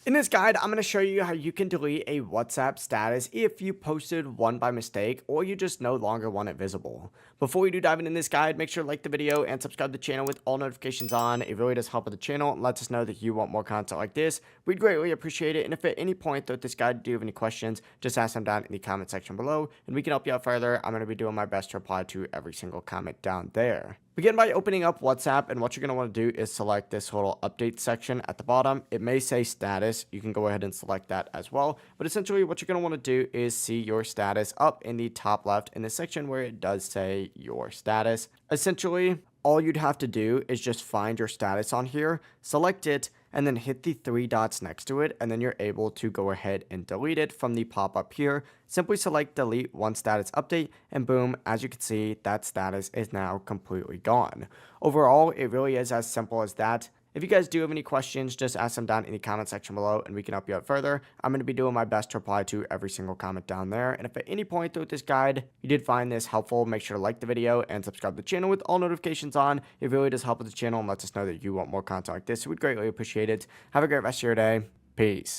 In this guide, I'm going to show you how you can delete a WhatsApp status if you posted one by mistake or you just no longer want it visible. Before we do dive into this guide, make sure to like the video and subscribe to the channel with all notifications on. It really does help with the channel and lets us know that you want more content like this. We'd greatly appreciate it. And if at any point throughout this guide you do have any questions, just ask them down in the comment section below and we can help you out further. I'm going to be doing my best to reply to every single comment down there. Begin by opening up WhatsApp, and what you're going to want to do is select this little update section at the bottom. It may say status. You can go ahead and select that as well. But essentially what you're going to want to do is see your status up in the top left in the section where it does say your status. Essentially, all you'd have to do is just find your status on here, select it, and then hit the three dots next to it, and then you're able to go ahead and delete it from the pop-up here. Simply select delete one status update, and boom, as you can see, that status is now completely gone. Overall, it really is as simple as that. If you guys do have any questions, just ask them down in the comment section below and we can help you out further. I'm going to be doing my best to reply to every single comment down there. And if at any point throughout this guide you did find this helpful, make sure to like the video and subscribe to the channel with all notifications on. It really does help with the channel and lets us know that you want more content like this. So we'd greatly appreciate it. Have a great rest of your day. Peace.